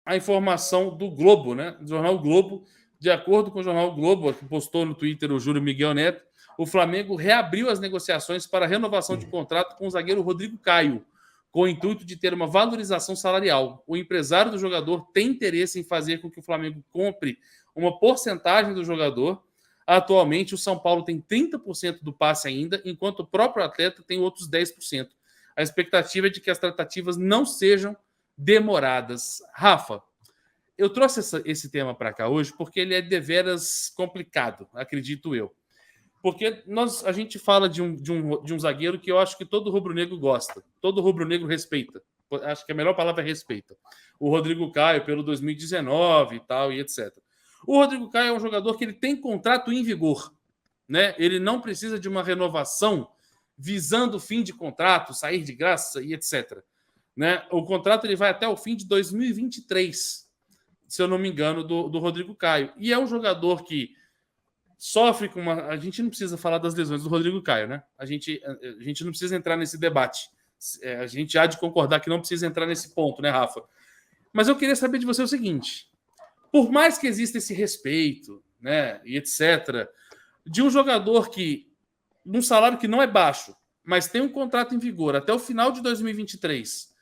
a informação do Globo, né? Do jornal Globo. De acordo com o jornal Globo, que postou no Twitter o Júlio Miguel Neto, o Flamengo reabriu as negociações para a renovação de contrato com o zagueiro Rodrigo Caio, com o intuito de ter uma valorização salarial. O empresário do jogador tem interesse em fazer com que o Flamengo compre uma porcentagem do jogador. Atualmente, o São Paulo tem 30% do passe ainda, enquanto o próprio atleta tem outros 10%. A expectativa é de que as tratativas não sejam demoradas. Rafa, eu trouxe esse tema para cá hoje porque ele é deveras complicado, acredito eu. Porque a gente fala de um zagueiro que eu acho que todo rubro-negro gosta, todo rubro-negro respeita. Acho que a melhor palavra é respeita. O Rodrigo Caio, pelo 2019 e tal, e etc. O Rodrigo Caio é um jogador que ele tem contrato em vigor, né? Ele não precisa de uma renovação visando o fim de contrato, sair de graça e etc. Né? O contrato ele vai até o fim de 2023, se eu não me engano, do Rodrigo Caio. E é um jogador que sofre com uma... A gente não precisa falar das lesões do Rodrigo Caio, né? A gente não precisa entrar nesse debate. A gente há de concordar que não precisa entrar nesse ponto, né, Rafa? Mas eu queria saber de você o seguinte. Por mais que exista esse respeito, né, e etc., de um jogador que, num salário que não é baixo, mas tem um contrato em vigor até o final de 2023,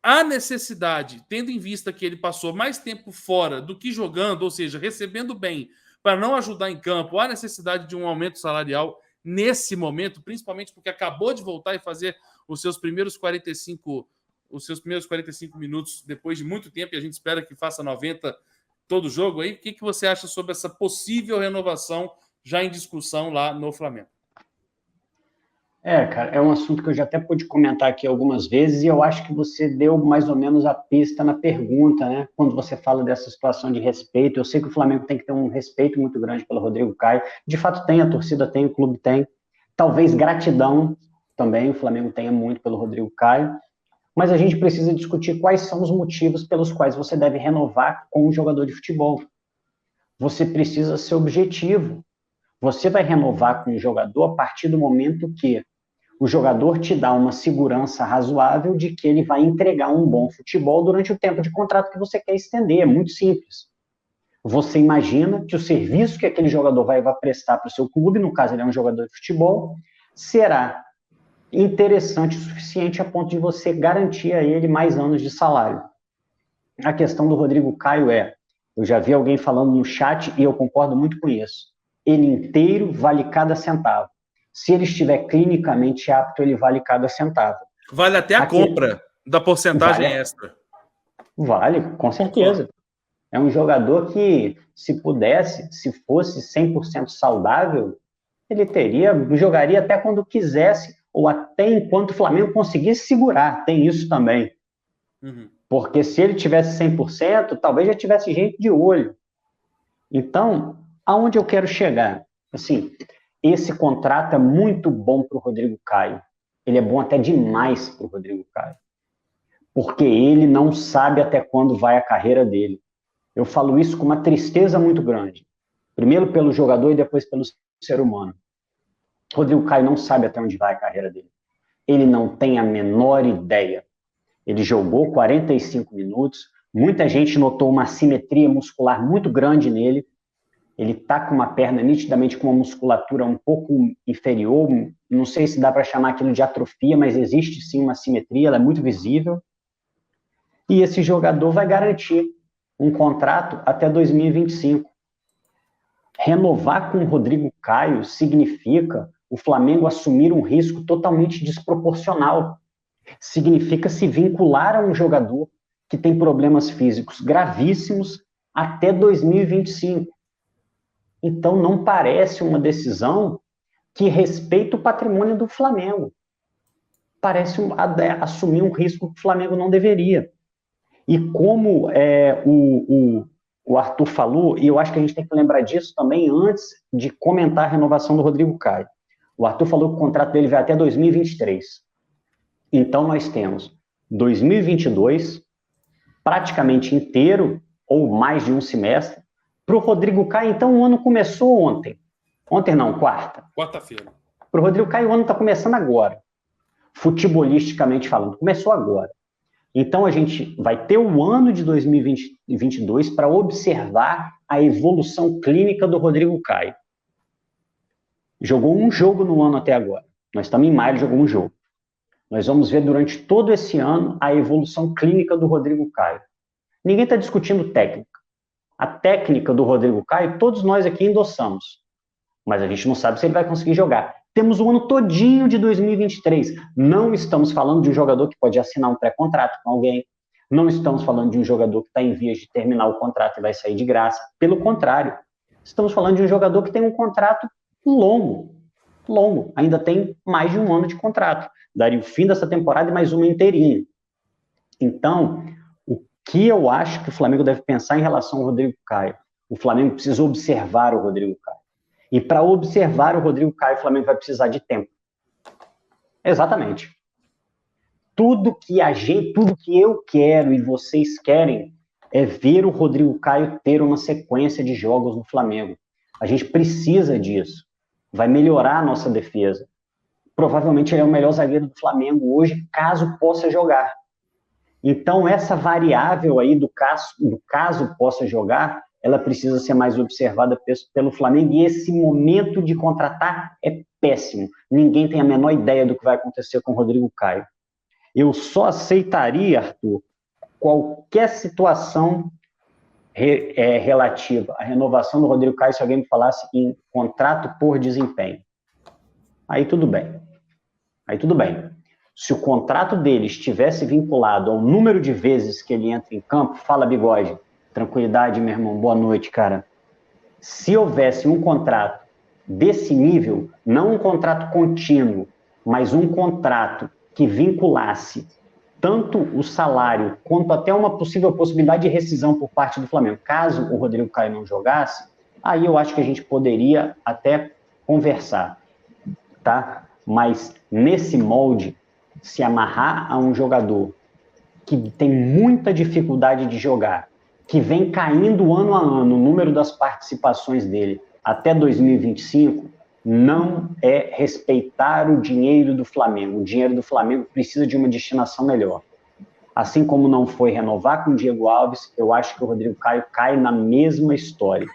há necessidade, tendo em vista que ele passou mais tempo fora do que jogando, ou seja, recebendo bem, para não ajudar em campo, há necessidade de um aumento salarial nesse momento, principalmente porque acabou de voltar e fazer os seus primeiros 45 minutos depois de muito tempo, e a gente espera que faça 90 todo jogo aí. O que você acha sobre essa possível renovação já em discussão lá no Flamengo? Cara, é um assunto que eu já até pude comentar aqui algumas vezes, e eu acho que você deu mais ou menos a pista na pergunta, né? Quando você fala dessa situação de respeito, eu sei que o Flamengo tem que ter um respeito muito grande pelo Rodrigo Caio. De fato tem, a torcida tem, o clube tem. Talvez gratidão também, o Flamengo tenha muito pelo Rodrigo Caio. Mas a gente precisa discutir quais são os motivos pelos quais você deve renovar com um jogador de futebol. Você precisa ser objetivo. Você vai renovar com um jogador a partir do momento que o jogador te dá uma segurança razoável de que ele vai entregar um bom futebol durante o tempo de contrato que você quer estender. É muito simples. Você imagina que o serviço que aquele jogador vai prestar para o seu clube, no caso ele é um jogador de futebol, será interessante o suficiente a ponto de você garantir a ele mais anos de salário. A questão do Rodrigo Caio eu já vi alguém falando no chat e eu concordo muito com isso, ele inteiro vale cada centavo. Se ele estiver clinicamente apto, ele vale cada centavo. Vale até a compra da porcentagem extra. Vale, com certeza. É um jogador que, se pudesse, se fosse 100% saudável, ele jogaria até quando quisesse, ou até enquanto o Flamengo conseguisse segurar. Tem isso também. Uhum. Porque se ele tivesse 100%, talvez já tivesse gente de olho. Então, aonde eu quero chegar? Assim, esse contrato é muito bom para o Rodrigo Caio. Ele é bom até demais para o Rodrigo Caio. Porque ele não sabe até quando vai a carreira dele. Eu falo isso com uma tristeza muito grande. Primeiro pelo jogador e depois pelo ser humano. Rodrigo Caio não sabe até onde vai a carreira dele. Ele não tem a menor ideia. Ele jogou 45 minutos. Muita gente notou uma assimetria muscular muito grande nele. Ele está com uma perna nitidamente com uma musculatura um pouco inferior. Não sei se dá para chamar aquilo de atrofia, mas existe sim uma assimetria, ela é muito visível. E esse jogador vai garantir um contrato até 2025. Renovar com o Rodrigo Caio significa o Flamengo assumir um risco totalmente desproporcional. Significa se vincular a um jogador que tem problemas físicos gravíssimos até 2025. Então, não parece uma decisão que respeita o patrimônio do Flamengo. Parece assumir um risco que o Flamengo não deveria. E como o Arthur falou, e eu acho que a gente tem que lembrar disso também antes de comentar a renovação do Rodrigo Caio. O Arthur falou que o contrato dele vai até 2023. Então, nós temos 2022, praticamente inteiro, ou mais de um semestre. Para o Rodrigo Caio, então, o ano começou ontem. Ontem não, quarta. Quarta-feira. Para o Rodrigo Caio, o ano está começando agora. Futebolisticamente falando, começou agora. Então, a gente vai ter o ano de 2022 para observar a evolução clínica do Rodrigo Caio. Jogou um jogo no ano até agora. Nós estamos em maio, ele jogou um jogo. Nós vamos ver durante todo esse ano a evolução clínica do Rodrigo Caio. Ninguém está discutindo técnica. A técnica do Rodrigo Caio, todos nós aqui endossamos. Mas a gente não sabe se ele vai conseguir jogar. Temos o ano todinho de 2023. Não estamos falando de um jogador que pode assinar um pré-contrato com alguém. Não estamos falando de um jogador que está em vias de terminar o contrato e vai sair de graça. Pelo contrário, estamos falando de um jogador que tem um contrato longo. Ainda tem mais de um ano de contrato. Daria o fim dessa temporada e mais uma inteirinha. Então, o que eu acho que o Flamengo deve pensar em relação ao Rodrigo Caio? O Flamengo precisa observar o Rodrigo Caio. E para observar o Rodrigo Caio, o Flamengo vai precisar de tempo. Exatamente. Tudo que eu quero e vocês querem é ver o Rodrigo Caio ter uma sequência de jogos no Flamengo. A gente precisa disso. Vai melhorar a nossa defesa. Provavelmente ele é o melhor zagueiro do Flamengo hoje, caso possa jogar. Então, essa variável aí do caso possa jogar, ela precisa ser mais observada pelo Flamengo, e esse momento de contratar é péssimo. Ninguém tem a menor ideia do que vai acontecer com o Rodrigo Caio. Eu só aceitaria, Arthur, qualquer situação relativa à renovação do Rodrigo Caio se alguém me falasse em contrato por desempenho. Aí tudo bem. Se o contrato dele estivesse vinculado ao número de vezes que ele entra em campo, fala, Bigode, tranquilidade, meu irmão, boa noite, cara. Se houvesse um contrato desse nível, não um contrato contínuo, mas um contrato que vinculasse tanto o salário quanto até uma possível possibilidade de rescisão por parte do Flamengo, caso o Rodrigo Caio não jogasse, aí eu acho que a gente poderia até conversar, tá? Mas nesse molde, se amarrar a um jogador que tem muita dificuldade de jogar, que vem caindo ano a ano o número das participações dele até 2025, não é respeitar o dinheiro do Flamengo. O dinheiro do Flamengo precisa de uma destinação melhor. Assim como não foi renovar com o Diego Alves, eu acho que o Rodrigo Caio cai na mesma história.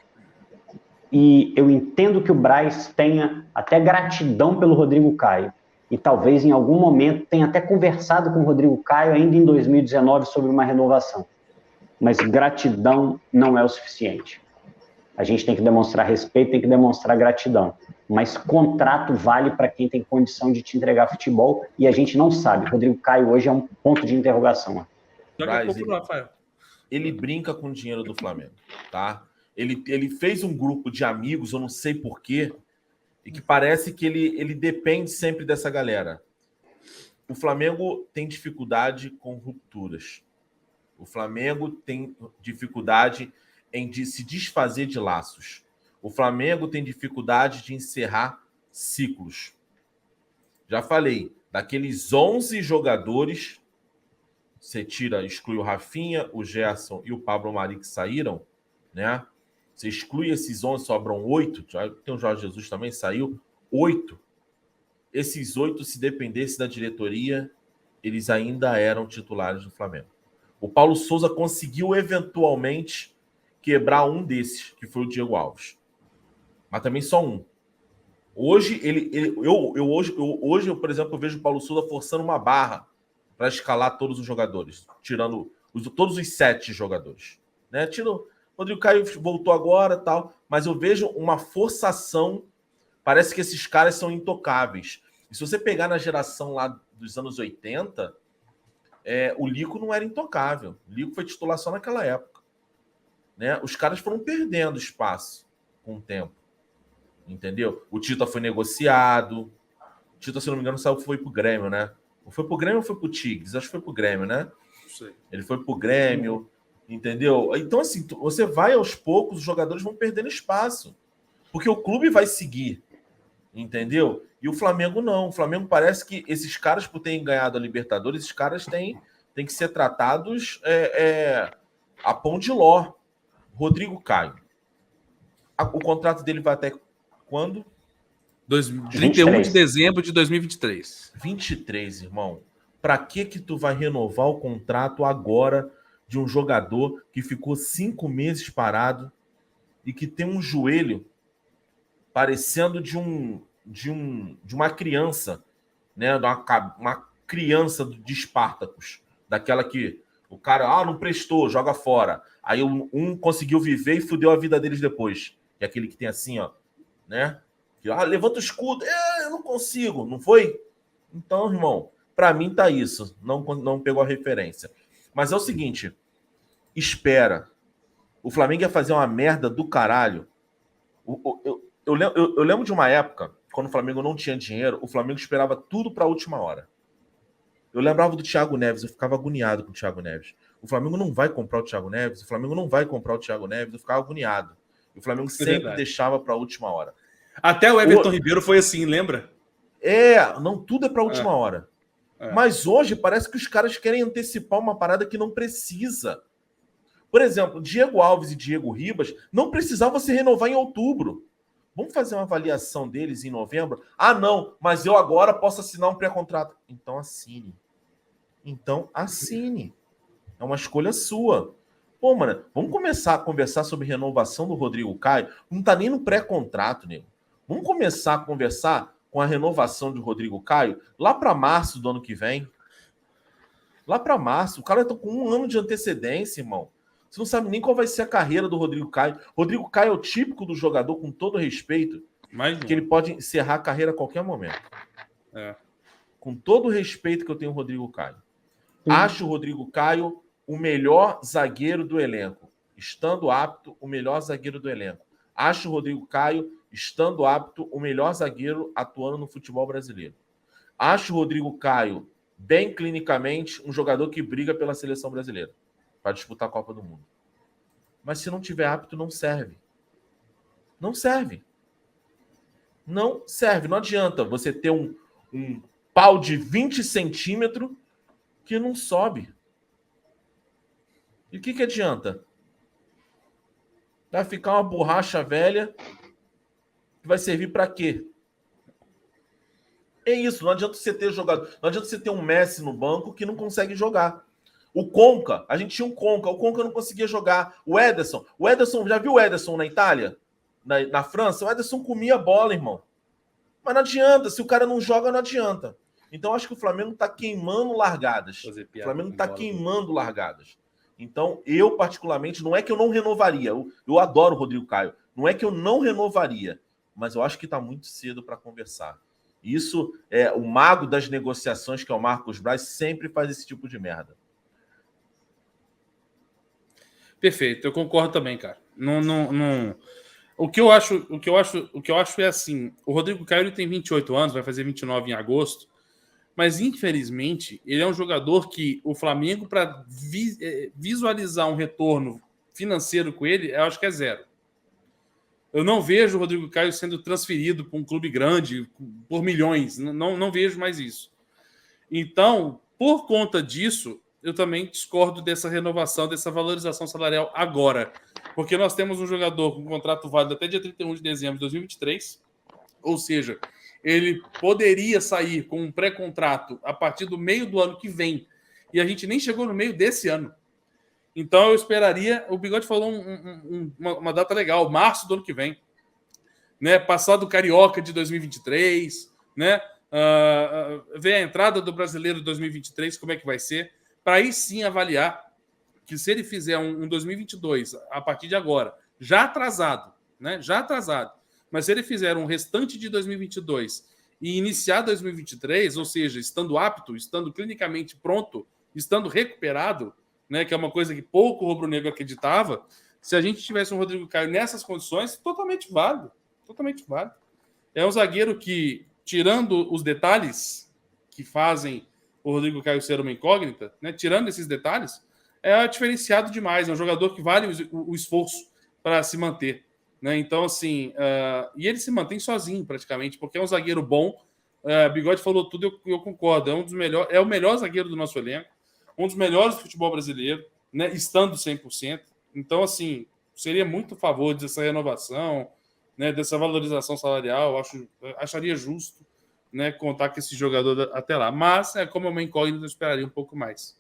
E eu entendo que o Braz tenha até gratidão pelo Rodrigo Caio, e talvez em algum momento tenha até conversado com o Rodrigo Caio ainda em 2019 sobre uma renovação. Mas gratidão não é o suficiente. A gente tem que demonstrar respeito, tem que demonstrar gratidão. Mas contrato vale para quem tem condição de te entregar futebol, e a gente não sabe. O Rodrigo Caio hoje é um ponto de interrogação. Braz, ele brinca com o dinheiro do Flamengo, tá? Ele fez um grupo de amigos, eu não sei porquê, e que parece que ele depende sempre dessa galera. O Flamengo tem dificuldade com rupturas. O Flamengo tem dificuldade em se desfazer de laços. O Flamengo tem dificuldade de encerrar ciclos. Já falei, daqueles 11 jogadores, você exclui o Rafinha, o Gerson e o Pablo Mari que saíram, né? Você exclui esses 11, sobram 8. Tem o Jorge Jesus também, saiu 8. Esses 8, se dependesse da diretoria, eles ainda eram titulares do Flamengo. O Paulo Souza conseguiu eventualmente quebrar um desses, que foi o Diego Alves. Mas também só um. Hoje, hoje, por exemplo, eu vejo o Paulo Souza forçando uma barra para escalar todos os jogadores, tirando todos os 7 jogadores. Né? O Rodrigo Caio voltou agora, tal, mas eu vejo uma forçação. Parece que esses caras são intocáveis. E se você pegar na geração lá dos anos 80, o Lico não era intocável. O Lico foi titular só naquela época. Né? Os caras foram perdendo espaço com o tempo. Entendeu? O Tita foi negociado. O Tita, se não me engano, foi pro Grêmio, né? Foi pro Grêmio ou foi pro Tigres? Acho que foi pro Grêmio, né? Não sei. Ele foi pro Grêmio, entendeu? Então, assim, você vai aos poucos, os jogadores vão perdendo espaço. Porque o clube vai seguir. Entendeu? E o Flamengo não. O Flamengo parece que esses caras, por terem ganhado a Libertadores, esses caras têm que ser tratados a pão de ló. Rodrigo Caio. O contrato dele vai até quando? 31 de dezembro de 2023. 23, irmão. Para que tu vai renovar o contrato agora de um jogador que ficou 5 meses parado e que tem um joelho parecendo de uma criança, né? Uma criança de Espartacus, daquela que o cara, não prestou, joga fora. Aí um conseguiu viver e fudeu a vida deles depois. Que é aquele que tem assim, ó, né? Que, levanta o escudo, eu não consigo, não foi? Então, irmão, para mim tá isso. Não pegou a referência. Mas é o seguinte, espera. O Flamengo ia fazer uma merda do caralho. Eu lembro de uma época, quando o Flamengo não tinha dinheiro, o Flamengo esperava tudo para a última hora. Eu lembrava do Thiago Neves, eu ficava agoniado com o Thiago Neves. O Flamengo não vai comprar o Thiago Neves, o Flamengo não vai comprar o Thiago Neves, eu ficava agoniado. E o Flamengo sempre deixava para a última hora. Até o Everton Ribeiro foi assim, lembra? Não, tudo é para a última hora. Mas hoje parece que os caras querem antecipar uma parada que não precisa. Por exemplo, Diego Alves e Diego Ribas não precisavam se renovar em outubro. Vamos fazer uma avaliação deles em novembro? Não, mas eu agora posso assinar um pré-contrato. Então assine. É uma escolha sua. Pô, mano, vamos começar a conversar sobre renovação do Rodrigo Caio? Não tá nem no pré-contrato, nego. Vamos começar a conversar com a renovação do Rodrigo Caio lá para março do ano que vem. Lá para março. O cara tá com 1 ano de antecedência, irmão. Você não sabe nem qual vai ser a carreira do Rodrigo Caio. Rodrigo Caio é o típico do jogador, com todo respeito, que ele pode encerrar a carreira a qualquer momento. Com todo o respeito que eu tenho ao Rodrigo Caio. Acho o Rodrigo Caio o melhor zagueiro do elenco. Estando apto, o melhor zagueiro do elenco. Acho o Rodrigo Caio, estando apto, o melhor zagueiro atuando no futebol brasileiro. Acho o Rodrigo Caio, bem clinicamente, um jogador que briga pela seleção brasileira para disputar a Copa do Mundo. Mas se não tiver apto, não serve. Não serve. Não serve. Não adianta você ter um pau de 20 centímetros que não sobe. E o que adianta? Vai ficar uma borracha velha que vai servir para quê? É isso. Não adianta você ter jogador. Não adianta você ter um Messi no banco que não consegue jogar. O Conca, a gente tinha um Conca, o Conca não conseguia jogar. O Ederson, já viu o Ederson na Itália? Na França? O Ederson comia bola, irmão. Mas não adianta, se o cara não joga, não adianta. Então, acho que o Flamengo está queimando largadas. O Flamengo está queimando largadas. Então, eu, particularmente, não é que eu não renovaria. Eu adoro o Rodrigo Caio. Não é que eu não renovaria. Mas eu acho que está muito cedo para conversar. Isso, o mago das negociações, que é o Marcos Braz, sempre faz esse tipo de merda. Perfeito, eu concordo também, cara. O que eu acho é assim, o Rodrigo Caio ele tem 28 anos, vai fazer 29 em agosto, mas infelizmente ele é um jogador que o Flamengo, para visualizar um retorno financeiro com ele, eu acho que é zero. Eu não vejo o Rodrigo Caio sendo transferido para um clube grande por milhões, não vejo mais isso. Então, por conta disso, eu também discordo dessa renovação, dessa valorização salarial agora. Porque nós temos um jogador com contrato válido até dia 31 de dezembro de 2023. Ou seja, ele poderia sair com um pré-contrato a partir do meio do ano que vem. E a gente nem chegou no meio desse ano. Então eu esperaria... O Bigode falou uma data legal, março do ano que vem. Né? Passado o Carioca de 2023, né? Ver a entrada do Brasileiro de 2023, como é que vai ser, para aí sim avaliar que se ele fizer um 2022, a partir de agora, já atrasado, né? Já atrasado, mas se ele fizer um restante de 2022 e iniciar 2023, ou seja, estando apto, estando clinicamente pronto, estando recuperado, né? Que é uma coisa que pouco o rubro-negro acreditava, se a gente tivesse um Rodrigo Caio nessas condições, totalmente válido. Totalmente válido. É um zagueiro que, tirando os detalhes que fazem o Rodrigo Caio ser uma incógnita, né? Tirando esses detalhes, é diferenciado demais. É um jogador que vale o esforço para se manter. Né? Então, assim, e ele se mantém sozinho praticamente, porque é um zagueiro bom. Bigode falou tudo, eu concordo. É o melhor zagueiro do nosso elenco, um dos melhores do futebol brasileiro, né? Estando 100%. Então, assim, seria muito a favor dessa renovação, né? Dessa valorização salarial. Acharia justo. né, contar com esse jogador até lá. Mas, como é uma incógnita, eu esperaria um pouco mais.